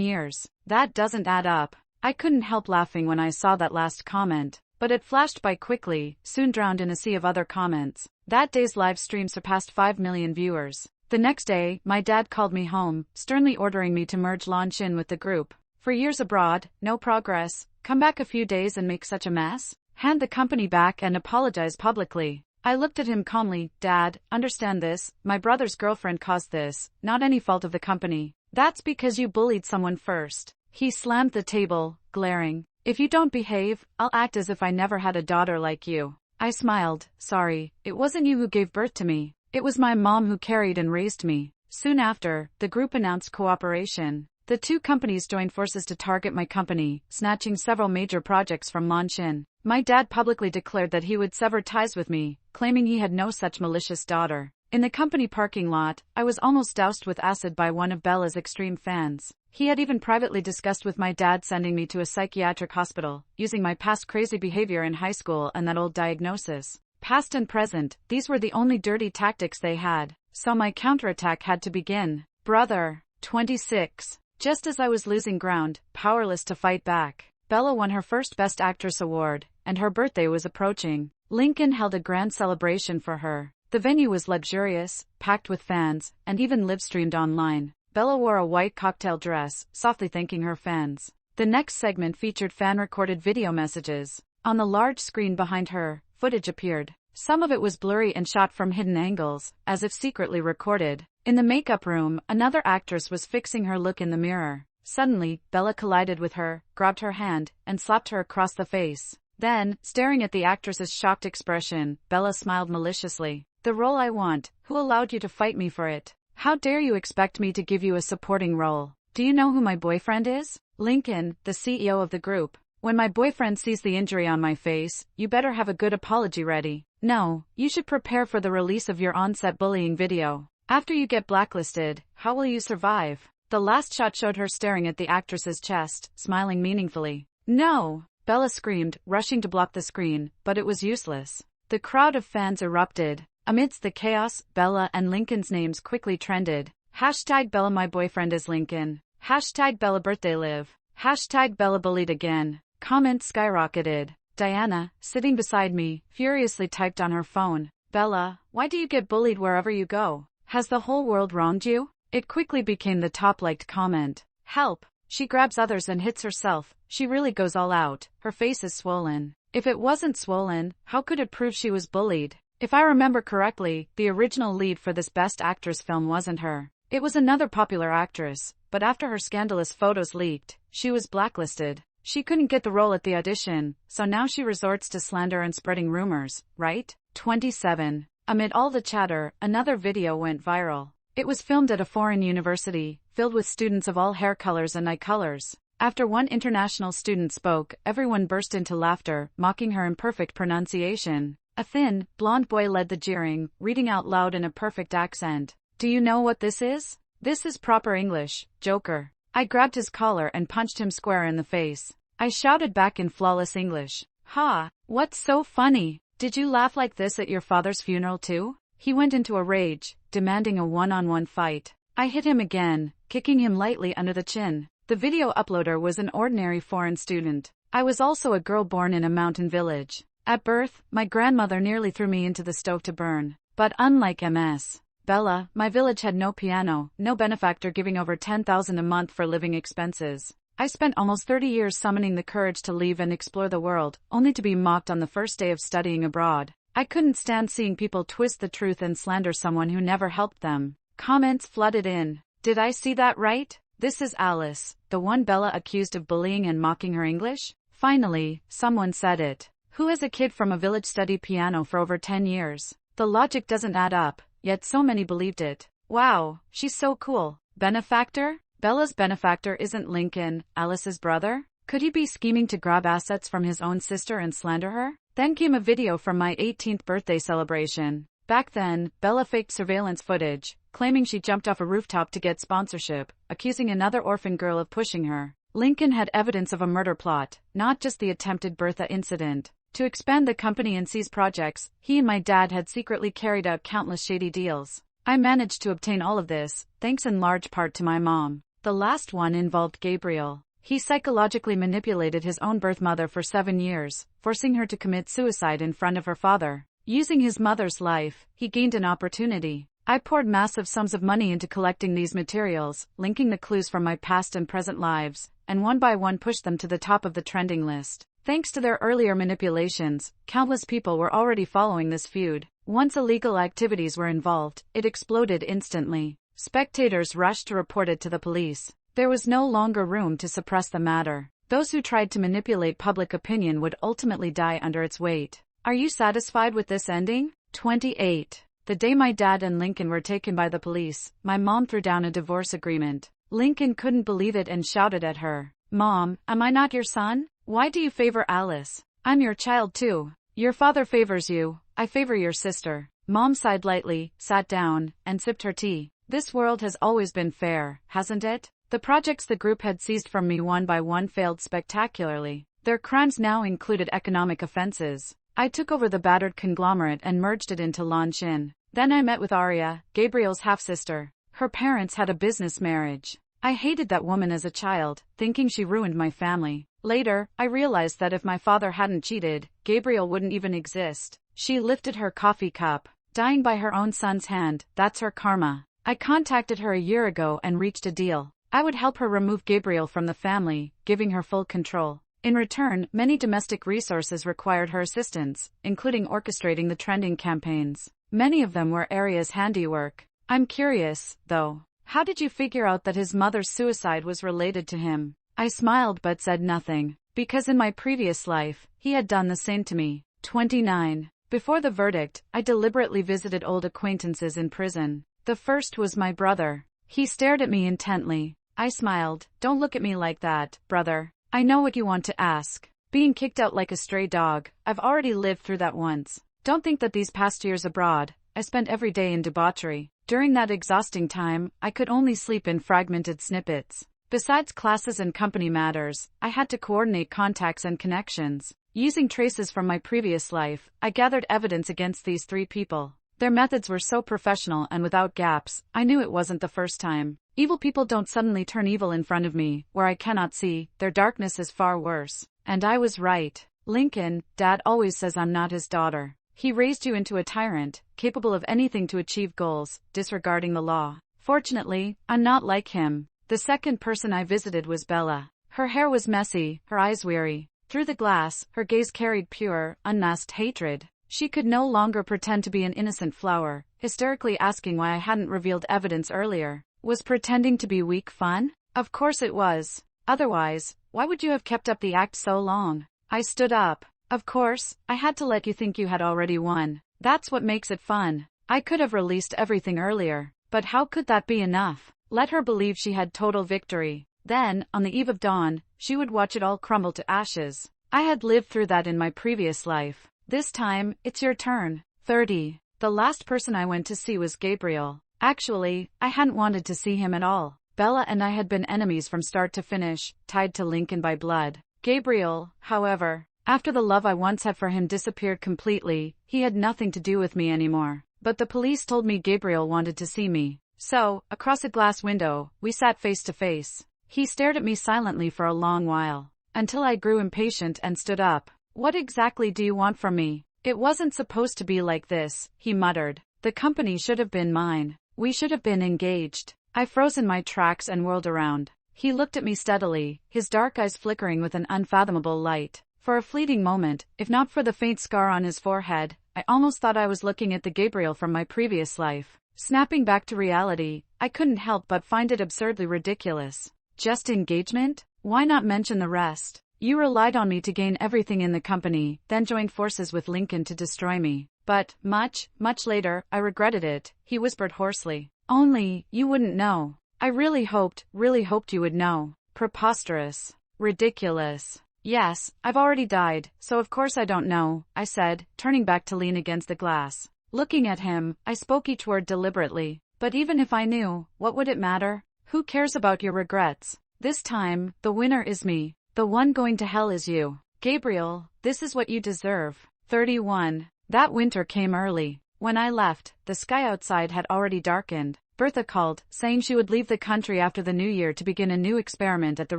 years. That doesn't add up. I couldn't help laughing when I saw that last comment, but it flashed by quickly, soon drowned in a sea of other comments. That day's live stream surpassed 5 million viewers. The next day, my dad called me home, sternly ordering me to merge Lanchin with the group. For years abroad, no progress. Come back a few days and make such a mess? Hand the company back and apologize publicly. I looked at him calmly. Dad, understand this. My brother's girlfriend caused this, not any fault of the company. That's because you bullied someone first. He slammed the table, glaring. If you don't behave, I'll act as if I never had a daughter like you. I smiled. Sorry, it wasn't you who gave birth to me. It was my mom who carried and raised me. Soon after, the group announced cooperation. The two companies joined forces to target my company, snatching several major projects from Lanchin. My dad publicly declared that he would sever ties with me, claiming he had no such malicious daughter. In the company parking lot, I was almost doused with acid by one of Bella's extreme fans. He had even privately discussed with my dad sending me to a psychiatric hospital, using my past crazy behavior in high school and that old diagnosis. Past and present, these were the only dirty tactics they had. So my counterattack had to begin. Brother. 26. Just as I was losing ground, powerless to fight back, Bella won her first Best Actress award, and her birthday was approaching. Lincoln held a grand celebration for her. The venue was luxurious, packed with fans, and even live-streamed online. Bella wore a white cocktail dress, softly thanking her fans. The next segment featured fan-recorded video messages. On the large screen behind her, footage appeared. Some of it was blurry and shot from hidden angles, as if secretly recorded. In the makeup room, another actress was fixing her look in the mirror. Suddenly, Bella collided with her, grabbed her hand, and slapped her across the face. Then, staring at the actress's shocked expression, Bella smiled maliciously. The role I want. Who allowed you to fight me for it? How dare you expect me to give you a supporting role? Do you know who my boyfriend is? Lincoln, the CEO of the group. When my boyfriend sees the injury on my face, you better have a good apology ready. No, you should prepare for the release of your on-set bullying video. After you get blacklisted, how will you survive? The last shot showed her staring at the actress's chest, smiling meaningfully. No! Bella screamed, rushing to block the screen, but it was useless. The crowd of fans erupted. Amidst the chaos, Bella and Lincoln's names quickly trended. Hashtag Bella my boyfriend is Lincoln. Hashtag Bella birthday live. Hashtag Bella bullied again. Comments skyrocketed. Diana, sitting beside me, furiously typed on her phone. Bella, why do you get bullied wherever you go? Has the whole world wronged you? It quickly became the top liked comment. Help! She grabs others and hits herself. She really goes all out. Her face is swollen. If it wasn't swollen, how could it prove she was bullied? If I remember correctly, the original lead for this Best Actress film wasn't her. It was another popular actress, but after her scandalous photos leaked, she was blacklisted. She couldn't get the role at the audition, so now she resorts to slander and spreading rumors, right? 27. Amid all the chatter, another video went viral. It was filmed at a foreign university, filled with students of all hair colors and eye colors. After one international student spoke, everyone burst into laughter, mocking her imperfect pronunciation. A thin, blonde boy led the jeering, reading out loud in a perfect accent. Do you know what this is? This is proper English, Joker. I grabbed his collar and punched him square in the face. I shouted back in flawless English. Ha! What's so funny? Did you laugh like this at your father's funeral too? He went into a rage, demanding a one-on-one fight. I hit him again, kicking him lightly under the chin. The video uploader was an ordinary foreign student. I was also a girl born in a mountain village. At birth, my grandmother nearly threw me into the stove to burn. But unlike MS. Bella, my village had no piano, no benefactor giving over $10,000 a month for living expenses. I spent almost 30 years summoning the courage to leave and explore the world, only to be mocked on the first day of studying abroad. I couldn't stand seeing people twist the truth and slander someone who never helped them. Comments flooded in. Did I see that right? This is Alice, the one Bella accused of bullying and mocking her English? Finally, someone said it. Who as a kid from a village studied piano for over 10 years? The logic doesn't add up, yet so many believed it. Wow, she's so cool. Benefactor? Bella's benefactor isn't Lincoln, Alice's brother? Could he be scheming to grab assets from his own sister and slander her? Then came a video from my 18th birthday celebration. Back then, Bella faked surveillance footage, claiming she jumped off a rooftop to get sponsorship, accusing another orphan girl of pushing her. Lincoln had evidence of a murder plot, not just the attempted Bertha incident. To expand the company and seize projects, he and my dad had secretly carried out countless shady deals. I managed to obtain all of this, thanks in large part to my mom. The last one involved Gabriel. He psychologically manipulated his own birth mother for 7 years, forcing her to commit suicide in front of her father. Using his mother's life, he gained an opportunity. I poured massive sums of money into collecting these materials, linking the clues from my past and present lives, and one by one pushed them to the top of the trending list. Thanks to their earlier manipulations, countless people were already following this feud. Once illegal activities were involved, it exploded instantly. Spectators rushed to report it to the police. There was no longer room to suppress the matter. Those who tried to manipulate public opinion would ultimately die under its weight. Are you satisfied with this ending? 28. The day my dad and Lincoln were taken by the police, my mom threw down a divorce agreement. Lincoln couldn't believe it and shouted at her. Mom, am I not your son? Why do you favor Alice? I'm your child too. Your father favors you, I favor your sister. Mom sighed lightly, sat down, and sipped her tea. This world has always been fair, hasn't it? The projects the group had seized from me one by one failed spectacularly. Their crimes now included economic offenses. I took over the battered conglomerate and merged it into Lanshin. Then I met with Arya, Gabriel's half-sister. Her parents had a business marriage. I hated that woman as a child, thinking she ruined my family. Later, I realized that if my father hadn't cheated, Gabriel wouldn't even exist. She lifted her coffee cup, dying by her own son's hand. That's her karma. I contacted her a year ago and reached a deal. I would help her remove Gabriel from the family, giving her full control. In return, many domestic resources required her assistance, including orchestrating the trending campaigns. Many of them were Arya's handiwork. I'm curious, though. How did you figure out that his mother's suicide was related to him? I smiled but said nothing. Because in my previous life, he had done the same to me. 29. Before the verdict, I deliberately visited old acquaintances in prison. The first was my brother. He stared at me intently. I smiled. Don't look at me like that, brother. I know what you want to ask. Being kicked out like a stray dog, I've already lived through that once. Don't think that these past years abroad, I spent every day in debauchery. During that exhausting time, I could only sleep in fragmented snippets. Besides classes and company matters, I had to coordinate contacts and connections. Using traces from my previous life, I gathered evidence against these 3 people. Their methods were so professional and without gaps, I knew it wasn't the first time. Evil people don't suddenly turn evil in front of me, where I cannot see. Their darkness is far worse. And I was right. Lincoln, Dad always says I'm not his daughter. He raised you into a tyrant, capable of anything to achieve goals, disregarding the law. Fortunately, I'm not like him. The second person I visited was Bella. Her hair was messy, her eyes weary. Through the glass, her gaze carried pure, unmasked hatred. She could no longer pretend to be an innocent flower, hysterically asking why I hadn't revealed evidence earlier. Was pretending to be weak fun? Of course it was. Otherwise, why would you have kept up the act so long? I stood up. Of course, I had to let you think you had already won. That's what makes it fun. I could have released everything earlier, but how could that be enough? Let her believe she had total victory. Then, on the eve of dawn, she would watch it all crumble to ashes. I had lived through that in my previous life. This time, it's your turn. 30. The last person I went to see was Gabriel. Actually, I hadn't wanted to see him at all. Bella and I had been enemies from start to finish, tied to Lincoln by blood. Gabriel, however, after the love I once had for him disappeared completely, he had nothing to do with me anymore. But the police told me Gabriel wanted to see me. So, across a glass window, we sat face to face. He stared at me silently for a long while, until I grew impatient and stood up. What exactly do you want from me? It wasn't supposed to be like this, he muttered. The company should have been mine. We should have been engaged. I froze in my tracks and whirled around. He looked at me steadily, his dark eyes flickering with an unfathomable light. For a fleeting moment, if not for the faint scar on his forehead, I almost thought I was looking at the Gabriel from my previous life. Snapping back to reality, I couldn't help but find it absurdly ridiculous. Just engagement? Why not mention the rest? You relied on me to gain everything in the company, then joined forces with Lincoln to destroy me. But, much later, I regretted it, he whispered hoarsely. Only, you wouldn't know. I really hoped you would know. Preposterous. Ridiculous. Yes, I've already died, so of course I don't know, I said, turning back to lean against the glass. Looking at him, I spoke each word deliberately. But even if I knew, what would it matter? Who cares about your regrets? This time, the winner is me. The one going to hell is you. Gabriel, this is what you deserve. 31. That winter came early. When I left, the sky outside had already darkened. Bertha called, saying she would leave the country after the new year to begin a new experiment at the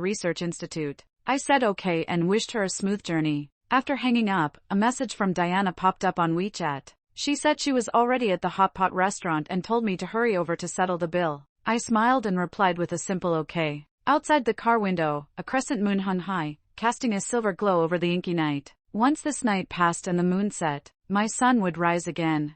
research institute. I said okay and wished her a smooth journey. After hanging up, a message from Diana popped up on WeChat. She said she was already at the Hot Pot restaurant and told me to hurry over to settle the bill. I smiled and replied with a simple okay. Outside the car window, a crescent moon hung high, casting a silver glow over the inky night. Once this night passed and the moon set, my sun would rise again.